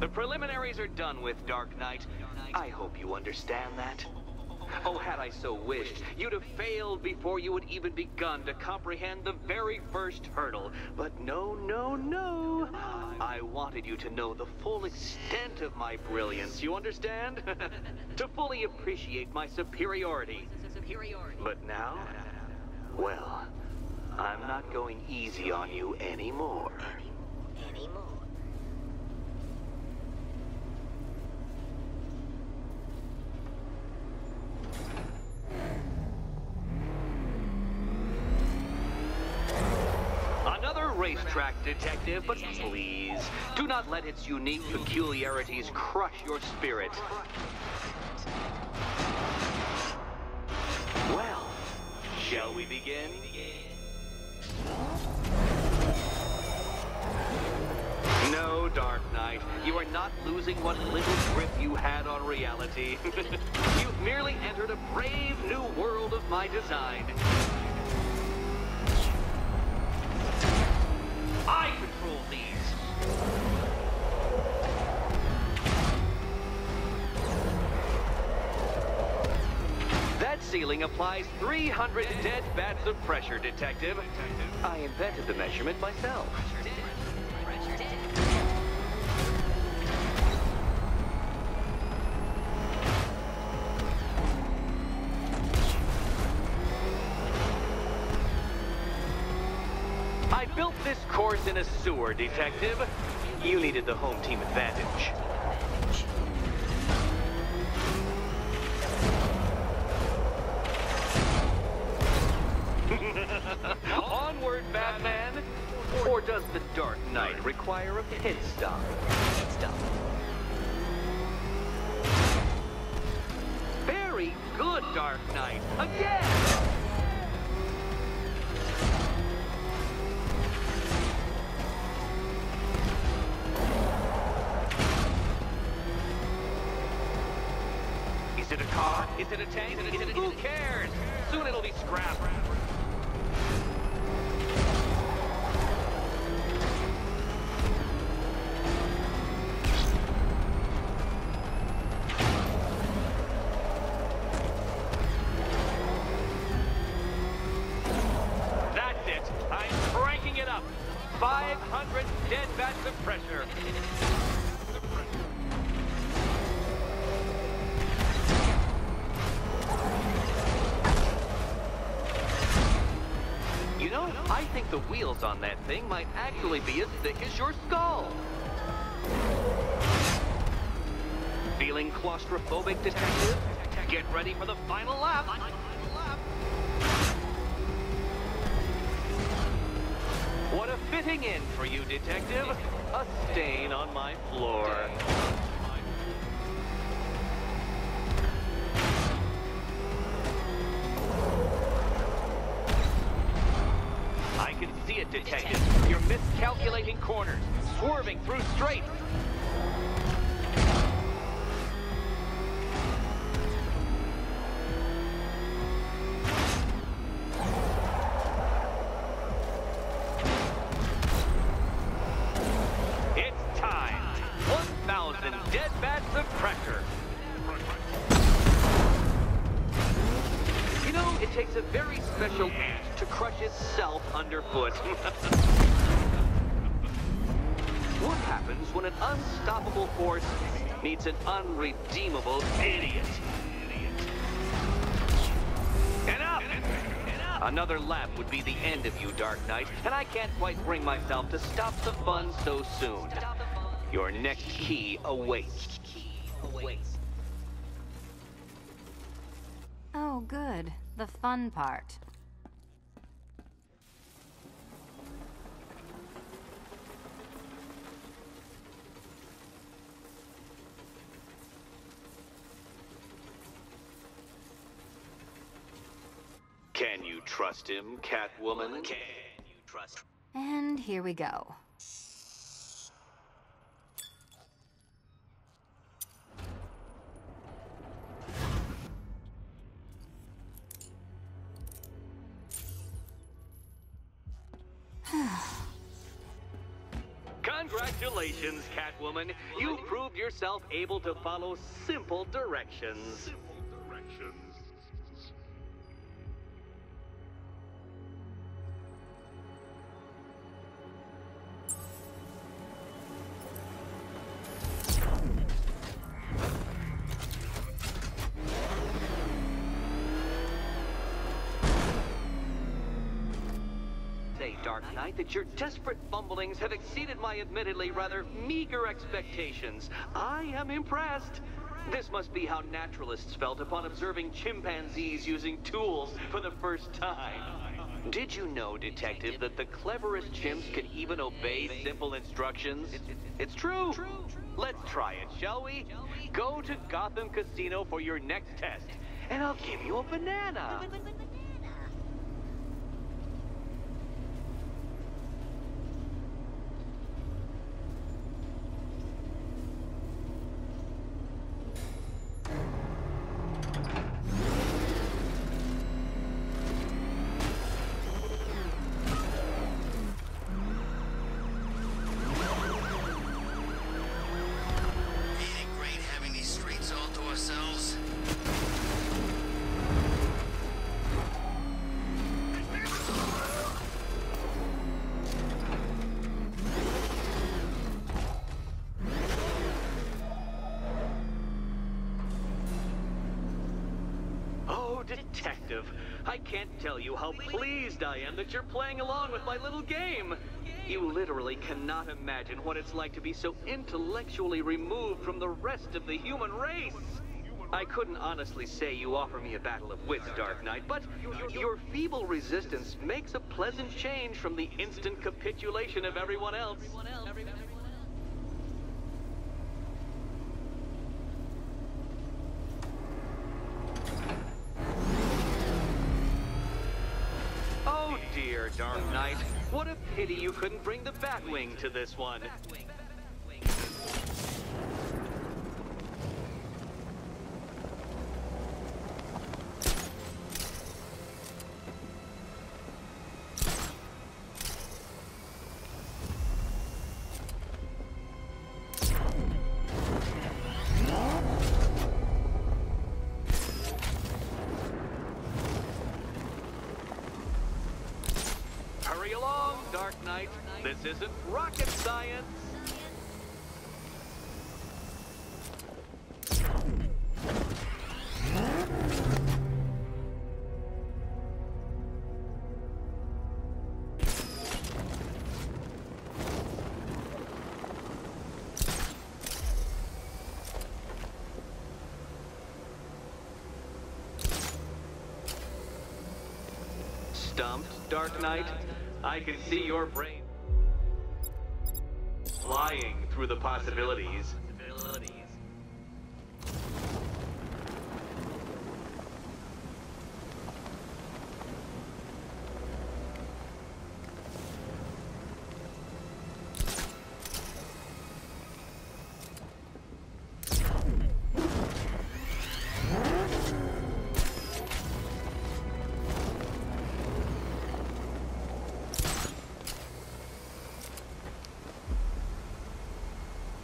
The preliminaries are done with, Dark Knight. I hope you understand that. Oh, had I so wished, you'd have failed before you had even begun to comprehend the very first hurdle. But no, no, no. I wanted you to know the full extent of my brilliance, you understand? To fully appreciate my superiority. But now, well, I'm not going easy on you anymore. Another racetrack, detective, but please, do not let its unique peculiarities crush your spirit. Well, shall we begin? No, Dark Knight, you are not losing what little grip you had on reality. You've merely entered a brave new world of my design. I control these. That ceiling applies 300 dead bats of pressure, Detective. I invented the measurement myself. I built this course in a sewer, Detective. You needed the home team advantage. Onward, Batman! Or does the Dark Knight require a pit stop? Very good, Dark Knight. Again! Is it a car? Is it a tank? Who cares? Soon it'll be scrapped. That's it. I'm cranking it up. 500 dead bats of pressure. You know, I think the wheels on that thing might actually be as thick as your skull. Feeling claustrophobic, Detective? Get ready for the final lap. What a fitting end for you, Detective. A stain on my floor. I can see it, Detective. You're miscalculating corners, swerving through straights. It's time. 1,000 dead bats of pressure. You know, it takes a very special ant to crush itself underfoot. What happens when an unstoppable force meets an unredeemable idiot? Enough! Another lap would be the end of you, Dark Knight, and I can't quite bring myself to stop the fun so soon. Your next key awaits. Oh, good. The fun part. Can you trust him, Catwoman? Can you trust him? And here we go. Congratulations, Catwoman. You proved yourself able to follow simple directions. Dark Knight, that your desperate fumblings have exceeded my admittedly rather meager expectations. I am impressed. This must be how naturalists felt upon observing chimpanzees using tools for the first time. Did you know, Detective, that the cleverest chimps can even obey simple instructions? It's true. Let's try it, shall we? Go to Gotham Casino for your next test, and I'll give you a banana. Detective, I can't tell you how pleased I am that you're playing along with my little game. You literally cannot imagine what it's like to be so intellectually removed from the rest of the human race. I couldn't honestly say you offer me a battle of wits, Dark Knight, but your feeble resistance makes a pleasant change from the instant capitulation of everyone else. Dear Dark Knight, what a pity you couldn't bring the Batwing to this one. Hurry along, Dark Knight. This isn't rocket science. Stumped, Dark Knight? I can see your brain flying through the possibilities.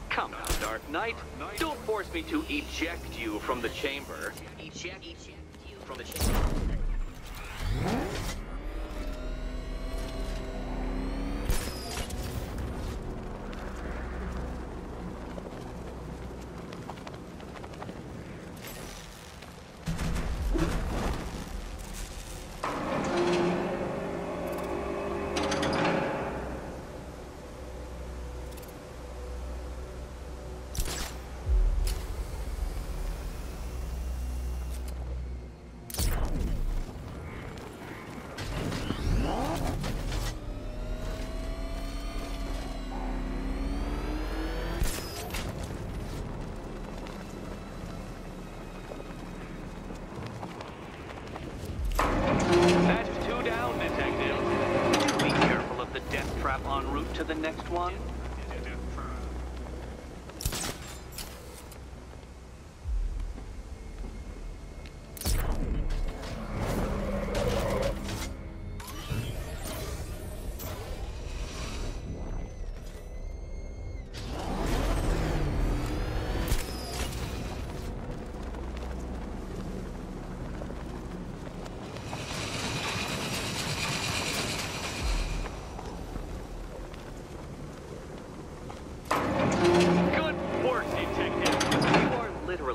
Come on, Dark Knight. Don't force me to eject you from the chamber. Eject you from the chamber. That's two down, Detective. Be careful of the death trap en route to the next one.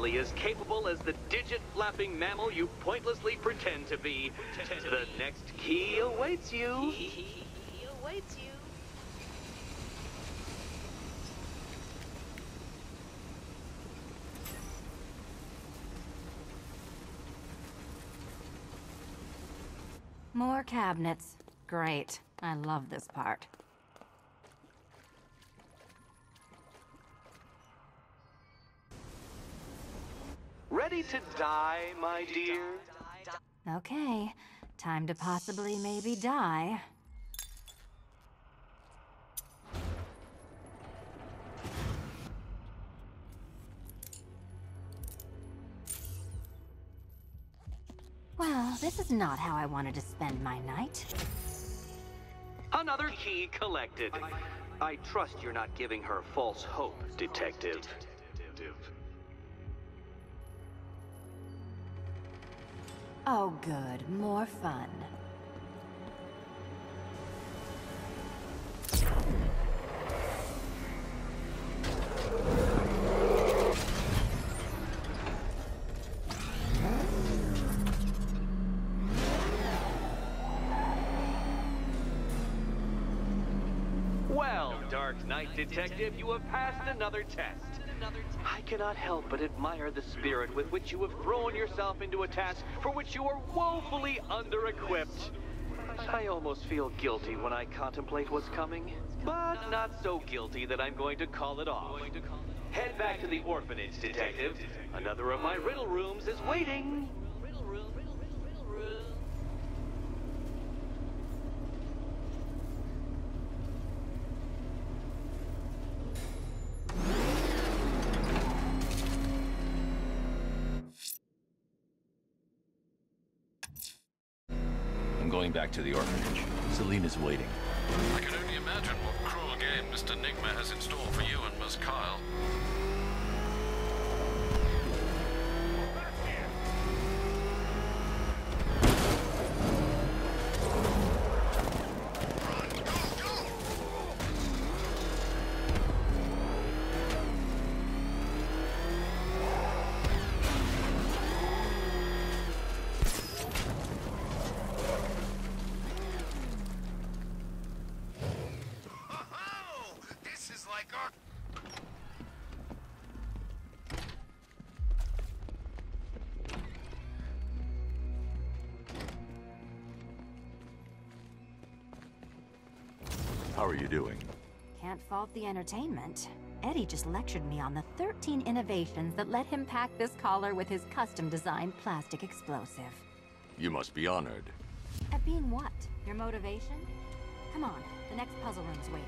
nearly as capable as the digit-flapping mammal you pointlessly pretend to be. The next key awaits you. More cabinets. Great. I love this part. Ready to die, my dear? Okay. Time to possibly maybe die. Well, this is not how I wanted to spend my night. Another key collected. I trust you're not giving her false hope, Detective. Oh, good. More fun. Well, Dark Knight Detective, you have passed another test. I cannot help but admire the spirit with which you have thrown yourself into a task for which you are woefully under-equipped. I almost feel guilty when I contemplate what's coming, but not so guilty that I'm going to call it off. Head back to the orphanage, Detective. Another of my riddle rooms is waiting. I'm going back to the orphanage. Selena's waiting. I can only imagine what cruel game Mr. Nigma has in store for you and Miss Kyle. How are you doing? Can't fault the entertainment. Eddie just lectured me on the 13 innovations that let him pack this collar with his custom-designed plastic explosive. You must be honored. At being what? Your motivation? Come on, the next puzzle room's waiting.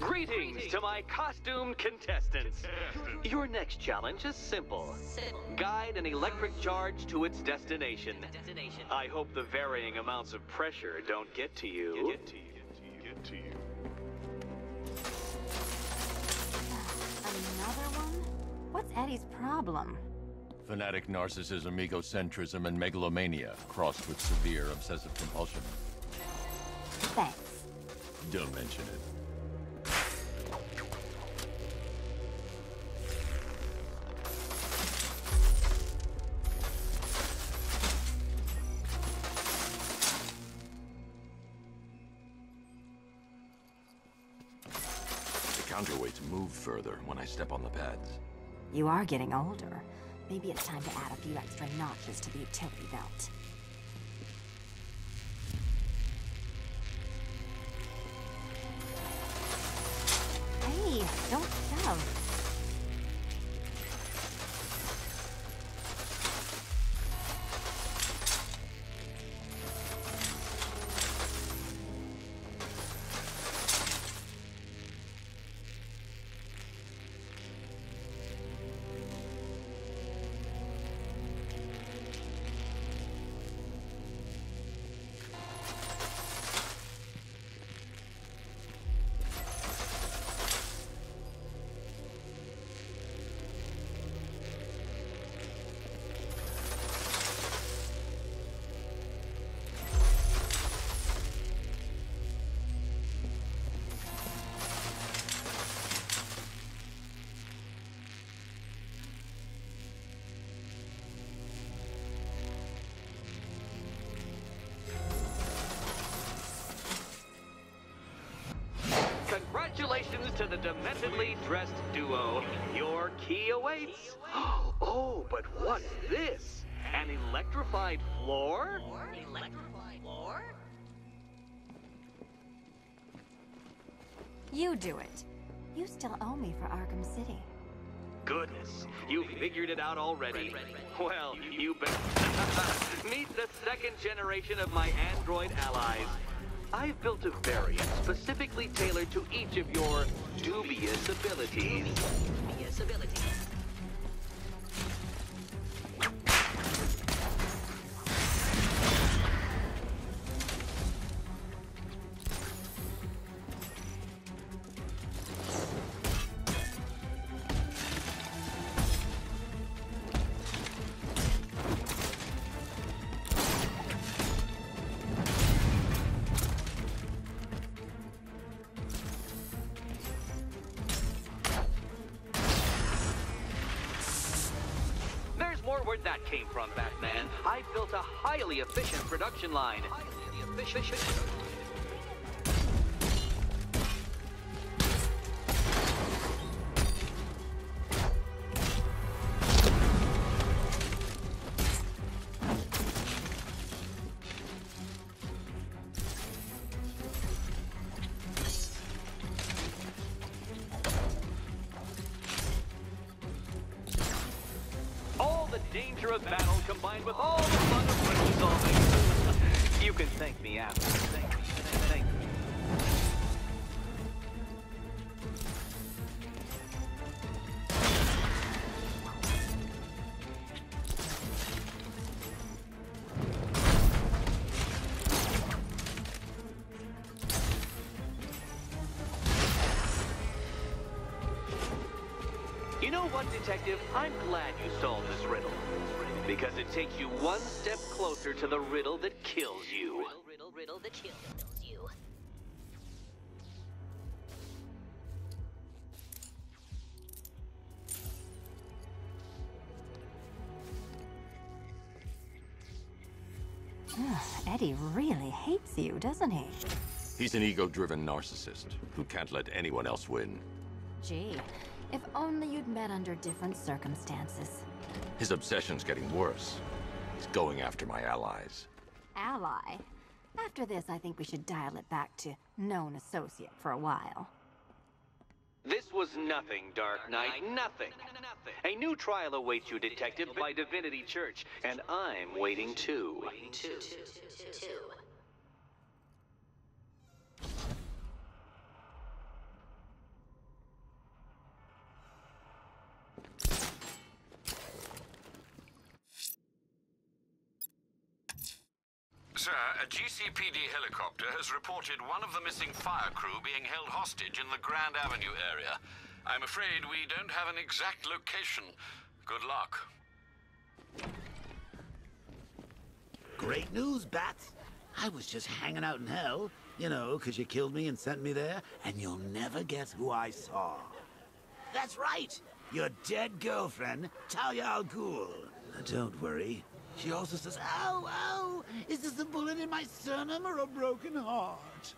Greetings to my costumed contestants. Your next challenge is simple. Guide an electric charge to its destination. I hope the varying amounts of pressure don't get to you. Another one? What's Eddie's problem? Fanatic narcissism, egocentrism, and megalomania, crossed with severe obsessive compulsion. Thanks. Don't mention it. The counterweights move further when I step on the pads. You are getting older. Maybe it's time to add a few extra notches to the utility belt. Hey, don't shove. to the dementedly dressed duo. Your key awaits. Oh, but what's this? An electrified floor? Electrified floor? You do it. You still owe me for Arkham City. Goodness, you figured it out already. Well, you bet. Meet the second generation of my android allies. I've built a variant specifically tailored to each of your dubious abilities. Dubious abilities. More where that came from, Batman. I built a highly efficient production line. Danger of battle combined with all the fun of riddle solving. You can thank me after. Thank me. You know what, Detective? I'm glad you solved this riddle. Because it takes you one step closer to the riddle that kills you. Riddle that kills you. Eddie really hates you, doesn't he? He's an ego-driven narcissist who can't let anyone else win. Gee, if only you'd met under different circumstances. His obsession's getting worse. He's going after my allies. Ally? After this, I think we should dial it back to known associate for a while. This was nothing, Dark Knight. Nothing. A new trial awaits you, Detective, by Divinity Church, and I'm waiting too. Sir, a GCPD helicopter has reported one of the missing fire crew being held hostage in the Grand Avenue area. I'm afraid we don't have an exact location. Good luck. Great news, Bats. I was just hanging out in hell, you know, 'cause you killed me and sent me there, and you'll never guess who I saw. That's right, your dead girlfriend, Talia al Ghul. Don't worry. She also says, ow, ow, is this a bullet in my sternum or a broken heart?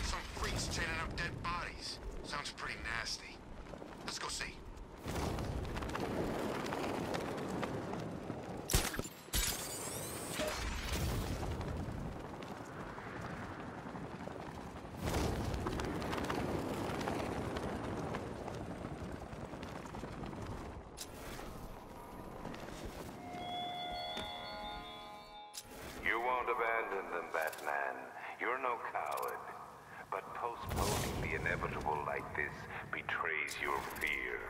Some freaks chaining up dead bodies. Sounds pretty nasty. Let's go see. You won't abandon them, Batman. You're no coward. But postponing the inevitable like this betrays your fear.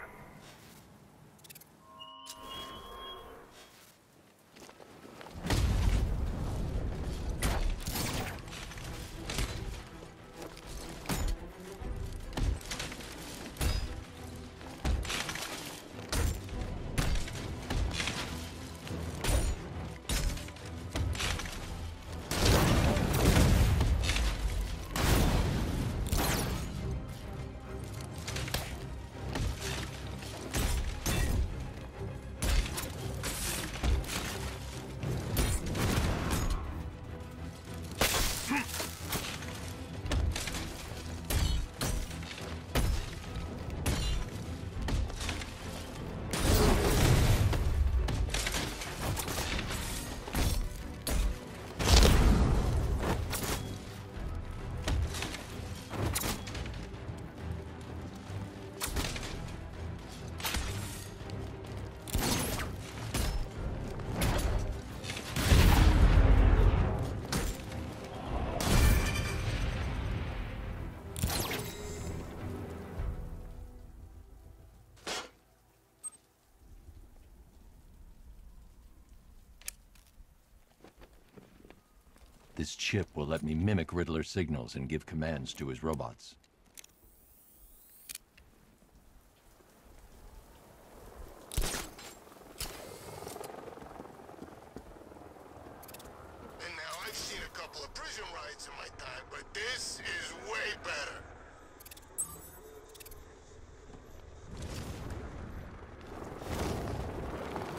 This chip will let me mimic Riddler's signals and give commands to his robots. And now I've seen a couple of prison riots in my time, but this is way better.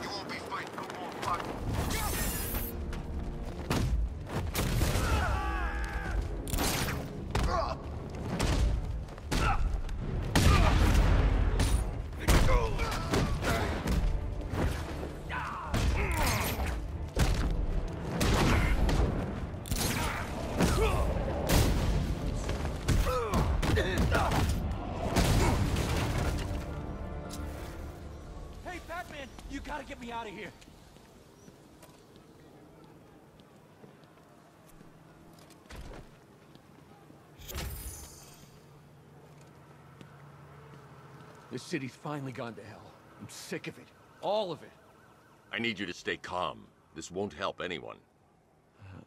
You won't be fighting no more, fuck. Hey, Batman! You gotta get me out of here! This city's finally gone to hell. I'm sick of it. All of it. I need you to stay calm. This won't help anyone.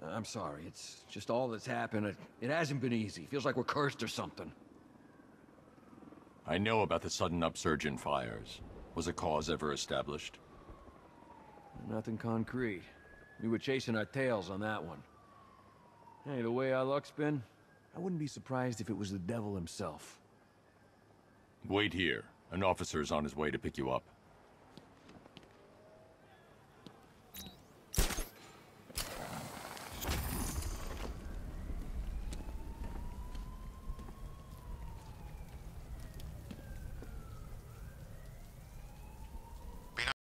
I'm sorry. It's just all that's happened. It hasn't been easy. Feels like we're cursed or something. I know about the sudden upsurge in fires. Was a cause ever established? Nothing concrete. We were chasing our tails on that one. Hey, the way our luck's been, I wouldn't be surprised if it was the devil himself. Wait here. An officer is on his way to pick you up.